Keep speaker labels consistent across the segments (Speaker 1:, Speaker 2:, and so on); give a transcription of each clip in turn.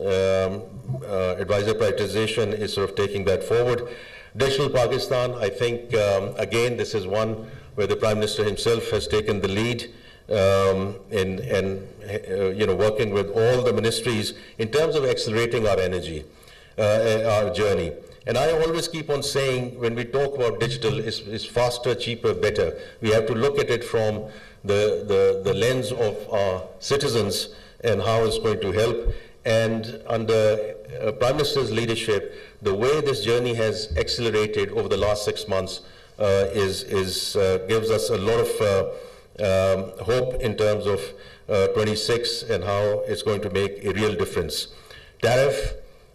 Speaker 1: advisor privatization is sort of taking that forward. Digital Pakistan, I think, again, this is one where the Prime Minister himself has taken the lead in working with all the ministries in terms of accelerating our energy, our journey. And I always keep on saying, when we talk about digital, is faster, cheaper, better. We have to look at it from the lens of our citizens and how it's going to help. And under Prime Minister's leadership, the way this journey has accelerated over the last 6 months gives us a lot of hope in terms of 26 and how it's going to make a real difference. Tariff,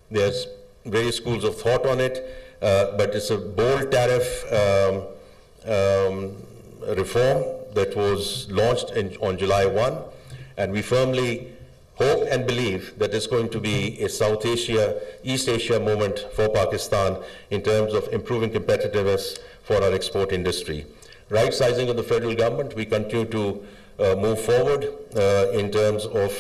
Speaker 1: there's various schools of thought on it, but it's a bold tariff reform that was launched on July 1, and we firmly hope and believe that it's going to be a South Asia, East Asia moment for Pakistan in terms of improving competitiveness for our export industry. Right sizing of the federal government, we continue to move forward in terms of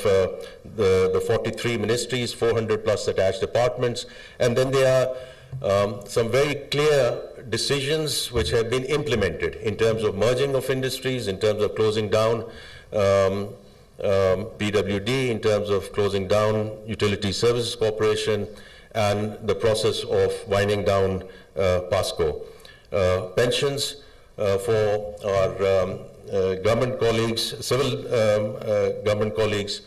Speaker 1: the 43 ministries, 400 plus attached departments, and then there are some very clear decisions which have been implemented in terms of merging of industries, in terms of closing down PWD, in terms of closing down Utility Services Corporation, and the process of winding down PASCO. Pensions for our government colleagues, civil government colleagues,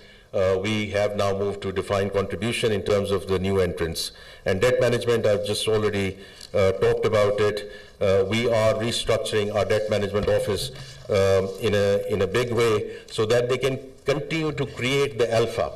Speaker 1: we have now moved to defined contribution in terms of the new entrants. And debt management, I've just already talked about it. We are restructuring our debt management office in a big way so that they can continue to create the alpha.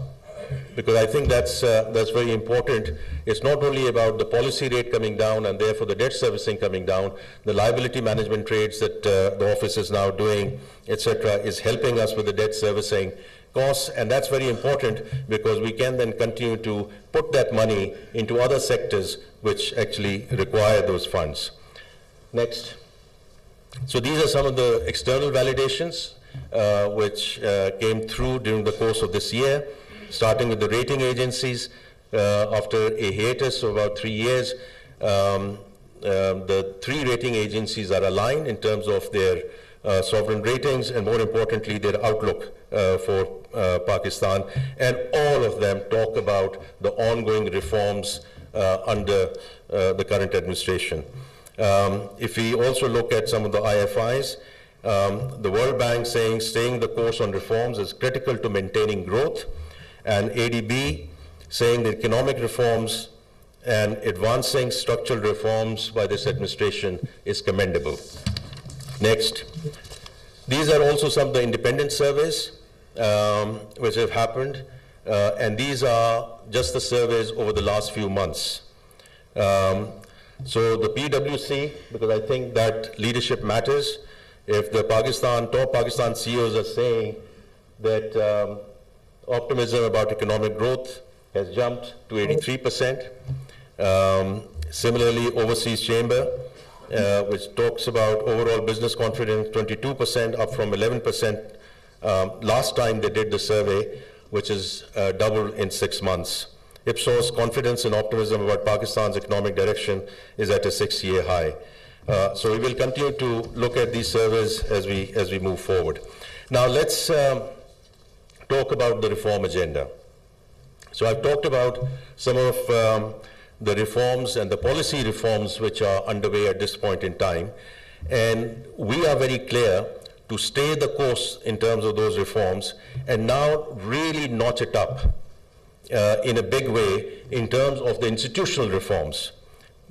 Speaker 1: Because I think that's very important. It's not only about the policy rate coming down and therefore the debt servicing coming down, the liability management trades that the office is now doing, etc., is helping us with the debt servicing costs, and that's very important because we can then continue to put that money into other sectors which actually require those funds. Next. So these are some of the external validations which came through during the course of this year, starting with the rating agencies. After a hiatus of about 3 years, the 3 rating agencies are aligned in terms of their sovereign ratings and, more importantly, their outlook for Pakistan. And all of them talk about the ongoing reforms under the current administration. If we also look at some of the IFIs, the World Bank saying staying the course on reforms is critical to maintaining growth, and ADB saying that economic reforms and advancing structural reforms by this administration is commendable. Next. These are also some of the independent surveys which have happened, and these are just the surveys over the last few months. So the PwC, because I think that leadership matters, if the top Pakistan CEOs are saying that optimism about economic growth has jumped to 83%. Similarly, Overseas Chamber, which talks about overall business confidence, 22%, up from 11% last time they did the survey, which is double in 6 months. Ipsos confidence and optimism about Pakistan's economic direction is at a 6-year high. So we will continue to look at these surveys as we move forward. Now let's talk about the reform agenda. So I've talked about some of the reforms and the policy reforms which are underway at this point in time. And we are very clear to stay the course in terms of those reforms and now really notch it up in a big way in terms of the institutional reforms,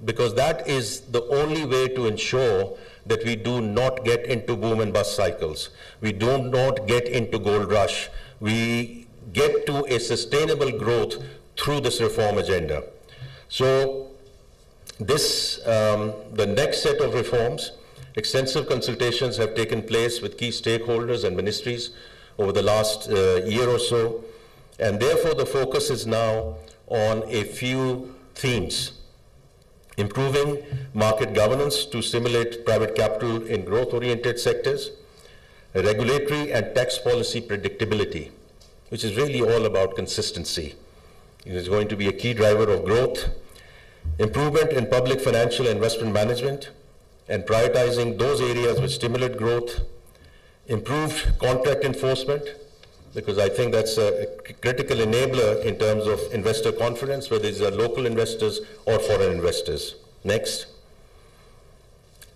Speaker 1: because that is the only way to ensure that we do not get into boom and bust cycles. We do not get into gold rush. We get to a sustainable growth through this reform agenda. So this, the next set of reforms, extensive consultations have taken place with key stakeholders and ministries over the last year or so, and therefore the focus is now on a few themes. Improving market governance to stimulate private capital in growth-oriented sectors, regulatory and tax policy predictability, which is really all about consistency. It is going to be a key driver of growth. Improvement in public financial investment management and prioritizing those areas which stimulate growth. Improved contract enforcement, because I think that's a critical enabler in terms of investor confidence, whether these are local investors or foreign investors. Next.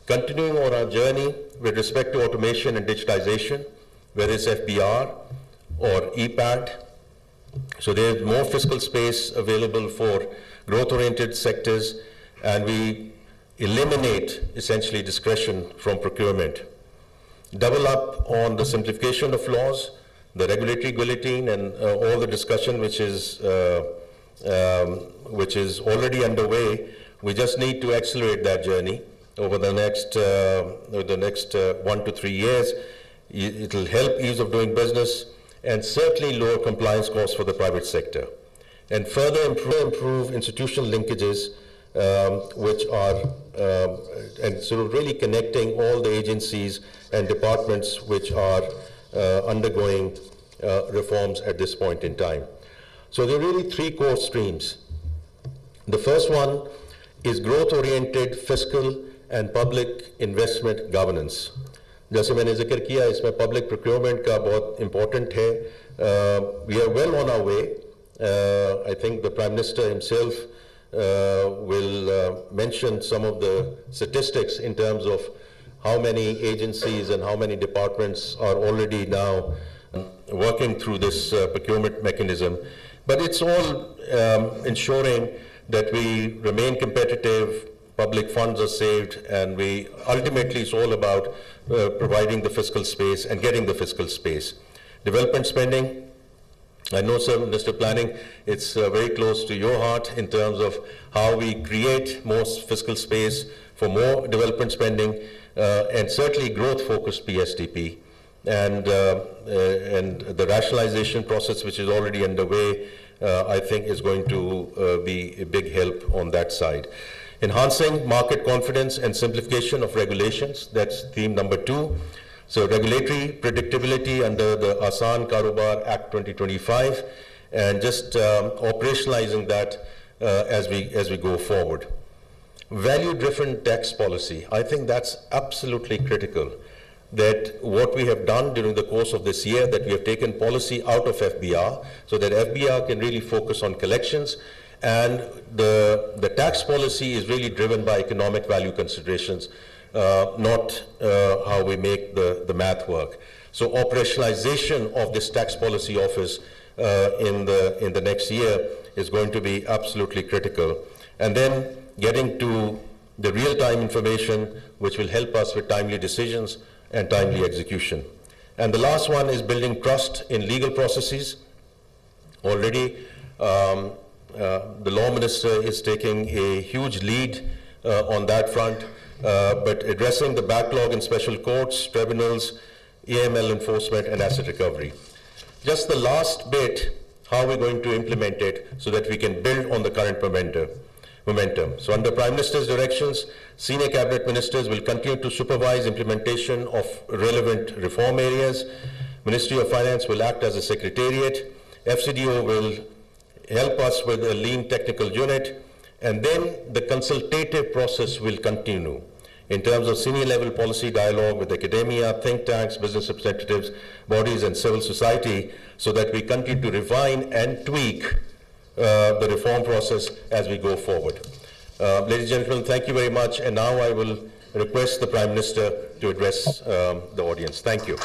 Speaker 1: Continuing on our journey with respect to automation and digitization, whether it's FBR or EPAD. So there's more fiscal space available for growth-oriented sectors, and we eliminate essentially discretion from procurement. Double up on the simplification of laws, the regulatory guillotine, and all the discussion which is already underway. We just need to accelerate that journey over the next 1 to 3 years. It will help ease of doing business and certainly lower compliance costs for the private sector, and further improve institutional linkages, which are and sort of really connecting all the agencies and departments which are undergoing reforms at this point in time. So there are really 3 core streams. The first one is growth-oriented fiscal and public investment governance. जैसे मैंने जिक्र किया, इसमें public procurement का बहुत important है. We are well on our way. I think the Prime Minister himself will mention some of the statistics in terms of how many agencies and how many departments are already now working through this procurement mechanism. But it's all ensuring that we remain competitive, public funds are saved, and we ultimately it's all about providing the fiscal space and getting the fiscal space. Development spending, I know, sir, Mr. Planning, it's very close to your heart in terms of how we create more fiscal space for more development spending and certainly growth-focused PSDP. And the rationalization process, which is already underway, I think is going to be a big help on that side. Enhancing market confidence and simplification of regulations, that's theme number 2. So regulatory predictability under the Asan Karobar Act 2025, and just operationalizing that as we go forward. Value-driven tax policy, I think that's absolutely critical. That what we have done during the course of this year, that we have taken policy out of FBR, so that FBR can really focus on collections, and the tax policy is really driven by economic value considerations, not how we make the math work. So operationalization of this tax policy office in the next year is going to be absolutely critical. And then getting to the real-time information, which will help us with timely decisions and timely execution. And the last one is building trust in legal processes. Already, the Law Minister is taking a huge lead on that front, but addressing the backlog in special courts, tribunals, AML enforcement, and asset recovery. Just the last bit, how we're going to implement it so that we can build on the current momentum. So under Prime Minister's directions, senior cabinet ministers will continue to supervise implementation of relevant reform areas. Ministry of Finance will act as a secretariat. FCDO will help us with a lean technical unit. And then the consultative process will continue in terms of senior level policy dialogue with academia, think tanks, business representatives, bodies, and civil society, so that we continue to refine and tweak the reform process as we go forward. Ladies and gentlemen, thank you very much. And now I will request the Prime Minister to address the audience. Thank you.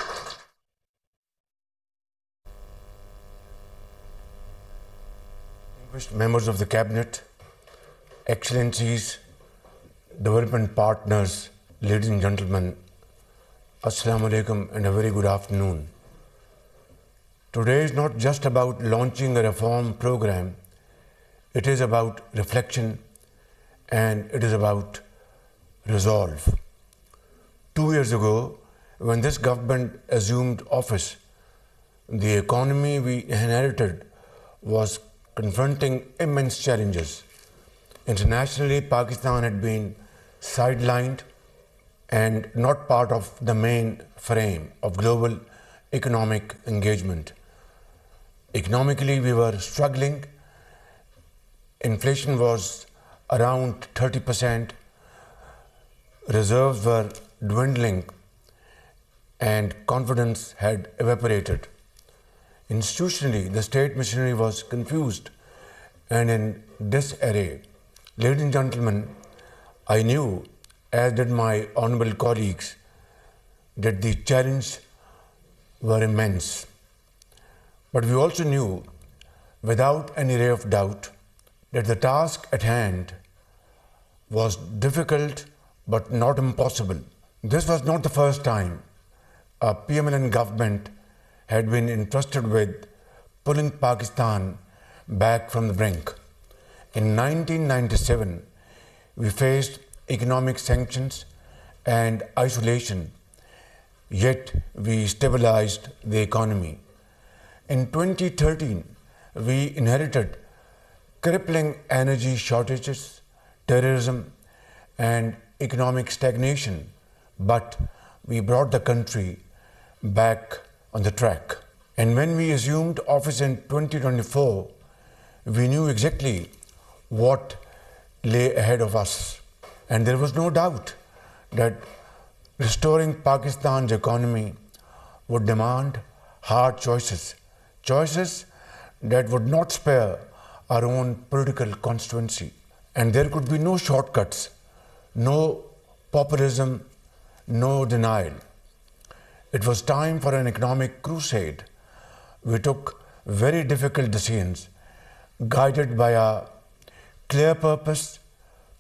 Speaker 2: Distinguished members of the Cabinet, Excellencies, development partners, ladies and gentlemen, Assalamu alaikum and a very good afternoon. Today is not just about launching a reform program, it is about reflection and it is about resolve. 2 years ago, when this government assumed office, the economy we inherited was confronting immense challenges. Internationally, Pakistan had been sidelined and not part of the main frame of global economic engagement. Economically, we were struggling, inflation was around 30%, reserves were dwindling, and confidence had evaporated. Institutionally, the state machinery was confused and in disarray. Ladies and gentlemen, I knew, as did my honorable colleagues, that the challenges were immense. But we also knew, without any ray of doubt, that the task at hand was difficult but not impossible. This was not the first time a PMLN government had been entrusted with pulling Pakistan back from the brink. In 1997, we faced economic sanctions and isolation, yet we stabilized the economy. In 2013, we inherited crippling energy shortages, terrorism, and economic stagnation, but we brought the country back on the track. And when we assumed office in 2024, we knew exactly what lay ahead of us. And there was no doubt that restoring Pakistan's economy would demand hard choices, choices that would not spare our own political constituency. And there could be no shortcuts, no populism, no denial. It was time for an economic crusade. We took very difficult decisions, guided by a clear purpose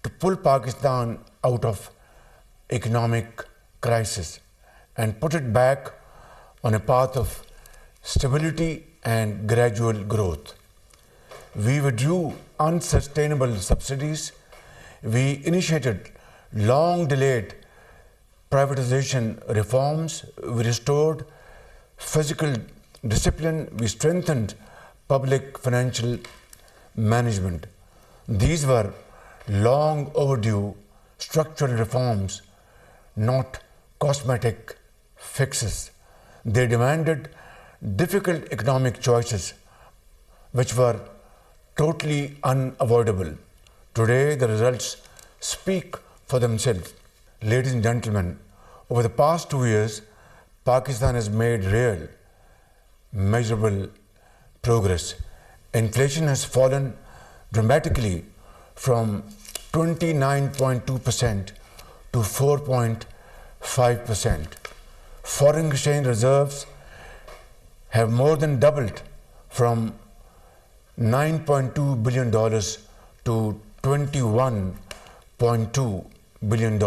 Speaker 2: to pull Pakistan out of economic crisis and put it back on a path of stability and gradual growth. We withdrew unsustainable subsidies. We initiated long-delayed privatization reforms. We restored fiscal discipline. We strengthened public financial management. These were long overdue structural reforms, not cosmetic fixes. They demanded difficult economic choices which were totally unavoidable. Today, the results speak for themselves. Ladies and gentlemen, over the past 2 years, Pakistan has made real, measurable progress. Inflation has fallen dramatically from 29.2% to 4.5%. Foreign exchange reserves have more than doubled from $9.2 billion to $21.2 billion.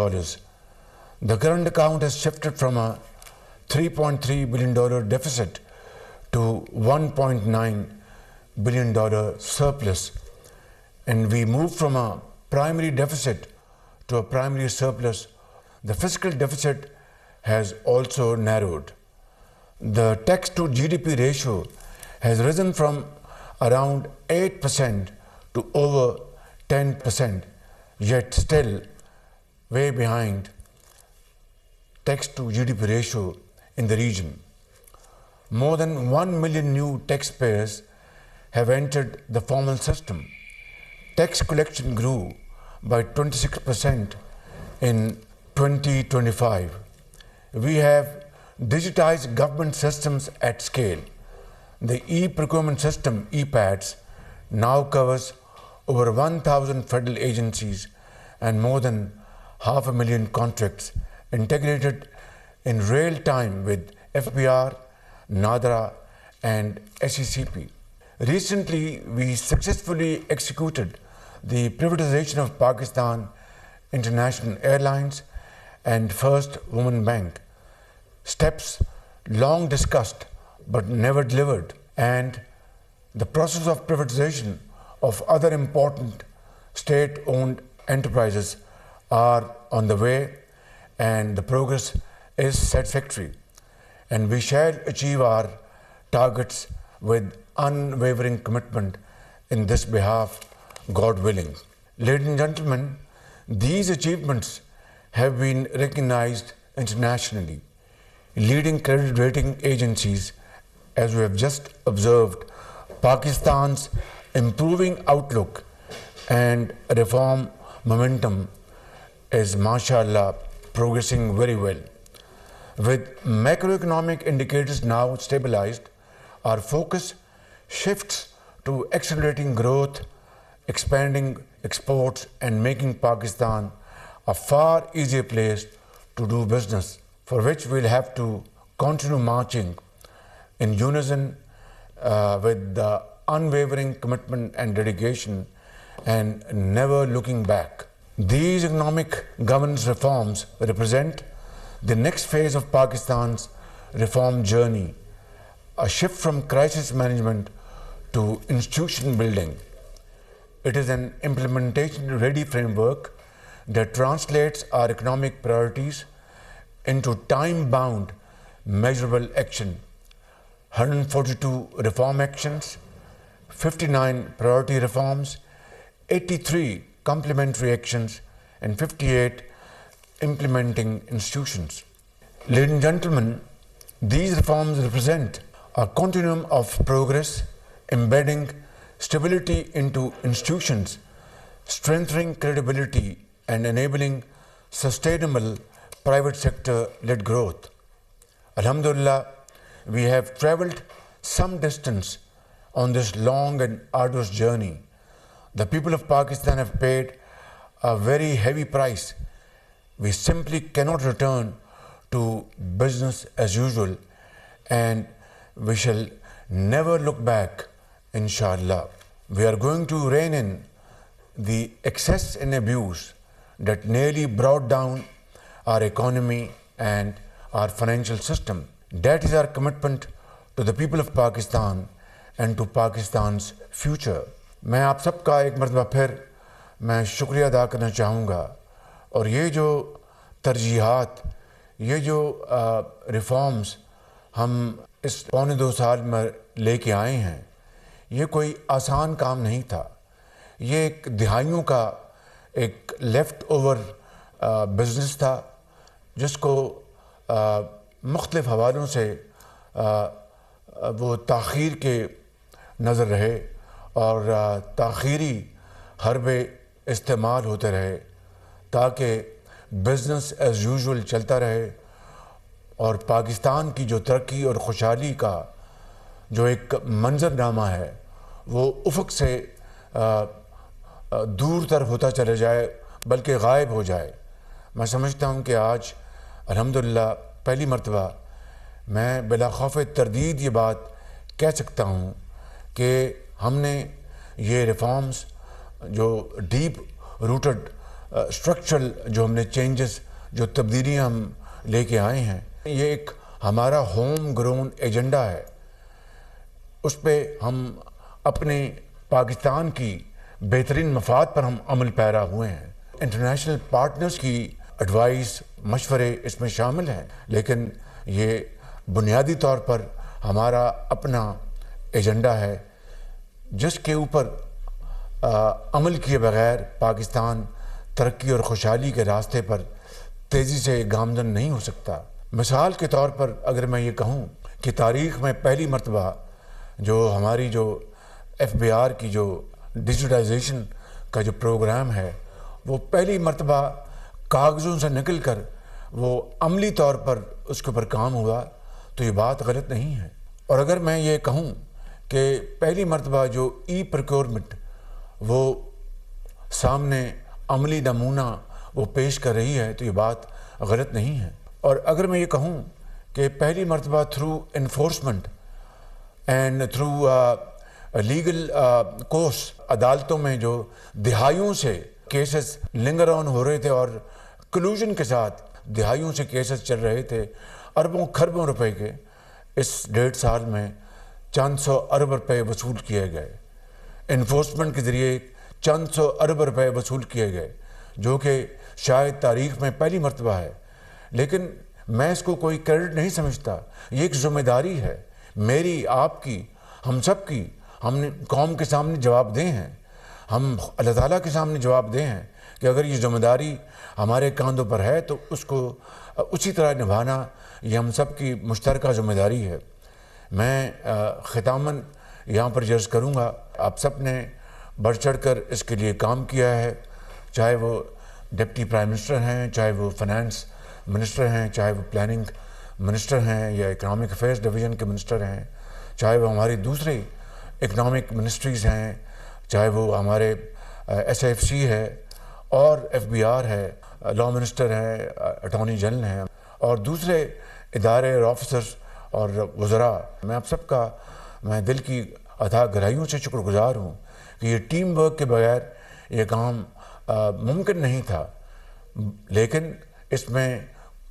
Speaker 2: The current account has shifted from a $3.3 billion deficit to $1.9 billion surplus, and we moved from a primary deficit to a primary surplus. The fiscal deficit has also narrowed. The tax to GDP ratio has risen from around 8% to over 10%, yet still way behind tax to GDP ratio in the region. More than 1 million new taxpayers have entered the formal system. Tax collection grew by 26% in 2025. We have digitized government systems at scale. The e-procurement system, EPADS, now covers over 1,000 federal agencies and more than 500,000 contracts integrated in real time with FBR, NADRA, and SECP. Recently, we successfully executed the privatization of Pakistan International Airlines and First Women Bank, steps long discussed but never delivered, and the process of privatization of other important state-owned enterprises are on the way, and the progress is satisfactory, and we shall achieve our targets with unwavering commitment in this behalf, God willing. Ladies and gentlemen, these achievements have been recognized internationally. Leading credit rating agencies, as we have just observed, Pakistan's improving outlook and reform momentum is, mashallah, progressing very well. With macroeconomic indicators now stabilized, our focus shifts to accelerating growth, expanding exports, and making Pakistan a far easier place to do business, for which we'll have to continue marching in unison with the unwavering commitment and dedication and never looking back. These economic governance reforms represent the next phase of Pakistan's reform journey, a shift from crisis management to institution building. It is an implementation-ready framework that translates our economic priorities into time-bound, measurable action. 142 reform actions, 59 priority reforms, 83 complementary actions, and 58 implementing institutions. Ladies and gentlemen, these reforms represent a continuum of progress, embedding stability into institutions, strengthening credibility, and enabling sustainable private sector-led growth. Alhamdulillah, we have traveled some distance on this long and arduous journey. The people of Pakistan have paid a very heavy price. We simply cannot return to business as usual, and we shall never look back, inshallah. We are going to rein in the excess and abuse that nearly brought down our economy and our financial system. That is our commitment to the people of Pakistan and to Pakistan's future. میں آپ سب کا ایک مرتبہ پھر میں شکریہ ادا کرنا چاہوں گا، اور یہ جو ترجیحات، یہ جو ریفارمز ہم اس پونے 2 سال میں لے کے آئے ہیں، یہ کوئی آسان کام نہیں تھا. یہ ایک دہائیوں کا ایک لیفٹ اوور بزنس تھا، جس کو مختلف حوالوں سے وہ تاخیر کے نظر رہے اور تاخیری حربے استعمال ہوتے رہے تاکہ بزنس ایز یوزول چلتا رہے، اور پاکستان کی جو ترقی اور خوشحالی کا جو ایک منظر نامہ ہے وہ افق سے دور تر ہوتا چلے جائے، بلکہ غائب ہو جائے. میں سمجھتا ہوں کہ آج الحمدللہ پہلی مرتبہ میں بلا خوف تردید یہ بات کہہ سکتا ہوں کہ ہم نے یہ ریفارمز جو ڈیپ روٹڈ اسٹرکچرل جو ہم نے چینجز، جو تبدیلیاں ہم لے کے آئے ہیں، یہ ایک ہمارا ہوم گرون ایجنڈا ہے. اس پہ ہم اپنے پاکستان کی بہترین مفاد پر ہم عمل پیرا ہوئے ہیں. انٹرنیشنل پارٹنرز کی ایڈوائس، مشورے اس میں شامل ہیں، لیکن یہ بنیادی طور پر ہمارا اپنا ایجنڈا ہے جس کے اوپر عمل کیے بغیر پاکستان ترقی اور خوشحالی کے راستے پر تیزی سے گامزن نہیں ہو سکتا. مثال کے طور پر اگر میں یہ کہوں کہ تاریخ میں پہلی مرتبہ جو ہماری جو ایف بی آر کی جو ڈیجیٹائزیشن کا جو پروگرام ہے، وہ پہلی مرتبہ کاغذوں سے نکل کر وہ عملی طور پر اس کے اوپر کام ہوا، تو یہ بات غلط نہیں ہے. اور اگر میں یہ کہوں کہ پہلی مرتبہ جو ای پروکیورمنٹ وہ سامنے عملی نمونہ وہ پیش کر رہی ہے، تو یہ بات غلط نہیں ہے. اور اگر میں یہ کہوں کہ پہلی مرتبہ through enforcement and through legal course عدالتوں میں جو دہائیوں سے کیسز لنگر آن ہو رہے تھے اور کلوژن کے ساتھ دہائیوں سے کیسز چل رہے تھے، اربوں کھربوں روپے کے، اس 1.5 سال میں چند سو ارب روپے وصول کیے گئے. انفورسمنٹ کے ذریعے چند سو ارب روپے وصول کیے گئے، جو کہ شاید تاریخ میں پہلی مرتبہ ہے. لیکن میں اس کو کوئی کریڈٹ نہیں سمجھتا. یہ ایک ذمہ داری ہے میری، آپ کی، ہم سب کی. ہم نے قوم کے سامنے جواب دہ ہیں، ہم اللہ تعالیٰ کے سامنے جواب دہ ہیں کہ اگر یہ ذمہ داری ہمارے کاندھوں پر ہے تو اس کو اسی طرح نبھانا یہ ہم سب کی مشترکہ ذمہ داری ہے. میں ختاماً یہاں پر عرض کروں گا، آپ سب نے بڑھ چڑھ کر اس کے لیے کام کیا ہے، چاہے وہ ڈپٹی پرائم منسٹر ہیں، چاہے وہ فنانس منسٹر ہیں، چاہے وہ پلاننگ منسٹر ہیں یا اکنامک افیئرس ڈویژن کے منسٹر ہیں، چاہے وہ ہماری دوسری اکنامک منسٹریز ہیں، چاہے وہ ہمارے ایس ایف سی ہے اور ایف بی آر ہے، لا منسٹر ہیں، اٹارنی جنرل ہیں اور دوسرے ادارے اور آفیسرز اور وزراء، میں آپ سب کا میں دل کی اتھاہ گہرائیوں سے شکر گزار ہوں کہ یہ ٹیم ورک کے بغیر یہ کام ممکن نہیں تھا، لیکن اس میں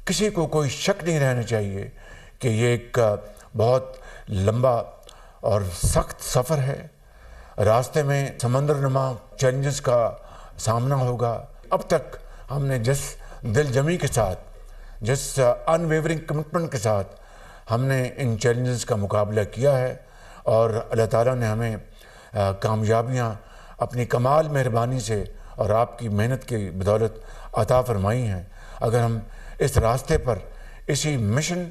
Speaker 2: کسی کو کوئی شک نہیں رہنا چاہیے کہ یہ ایک بہت لمبا اور سخت سفر ہے، راستے میں سمندر نما چیلنجز کا سامنا ہوگا۔ اب تک ہم نے جس دل جمی کے ساتھ، جس ان ویورنگ کمٹمنٹ کے ساتھ ہم نے ان چیلنجز کا مقابلہ کیا ہے اور اللہ تعالیٰ نے ہمیں کامیابیاں اپنی کمال مہربانی سے اور آپ کی محنت کی بدولت عطا فرمائی ہیں۔ اگر ہم اس راستے پر اسی مشن،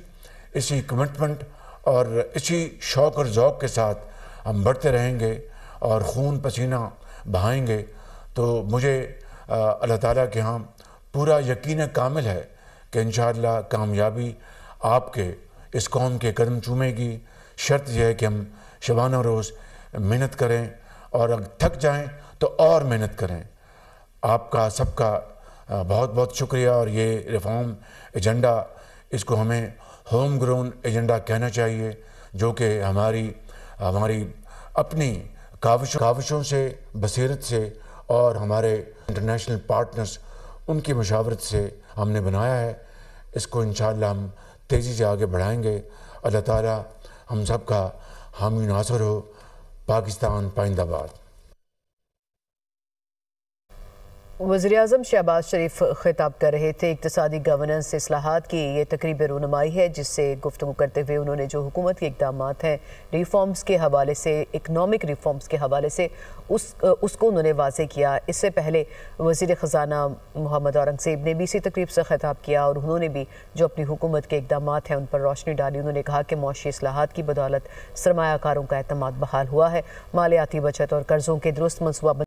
Speaker 2: اسی کمٹمنٹ اور اسی شوق اور ذوق کے ساتھ ہم بڑھتے رہیں گے اور خون پسینہ بہائیں گے تو مجھے اللہ تعالیٰ کے ہاں پورا یقین کامل ہے کہ انشاءاللہ کامیابی آپ کے اس قوم کے قدم چومے گی۔ شرط یہ ہے کہ ہم شبانہ روز محنت کریں اور اگر تھک جائیں تو اور محنت کریں۔ آپ کا سب کا بہت بہت شکریہ، اور یہ ریفارم ایجنڈا، اس کو ہمیں ہوم گرون ایجنڈا کہنا چاہیے، جو کہ ہماری اپنی کاوشوں سے، بصیرت سے اور ہمارے انٹرنیشنل پارٹنرز ان کی مشاورت سے ہم نے بنایا ہے۔ اس کو انشاءاللہ ہم تیزی سے آگے بڑھائیں گے۔ اللہ تعالیٰ ہم سب کا حامی ناصر ہو۔ پاکستان پائندہ باد۔
Speaker 3: وزیراعظم شہباز شریف خطاب کر رہے تھے۔ اقتصادی گورننس اصلاحات کی یہ تقریب رونمائی ہے، جس سے گفتگو کرتے ہوئے انہوں نے جو حکومت کے اقدامات ہیں ریفارمز کے حوالے سے، اکنامک ریفارمز کے حوالے سے اس کو انہوں نے واضح کیا۔ اس سے پہلے وزیر خزانہ محمد اورنگزیب نے بھی اسی تقریب سے خطاب کیا اور انہوں نے بھی جو اپنی حکومت کے اقدامات ہیں ان پر روشنی ڈالی۔ انہوں نے کہا کہ معاشی اصلاحات کی بدولت سرمایہ کاروں کا اعتماد بحال ہوا ہے، مالیاتی بچت اور قرضوں کے درست منصوبہ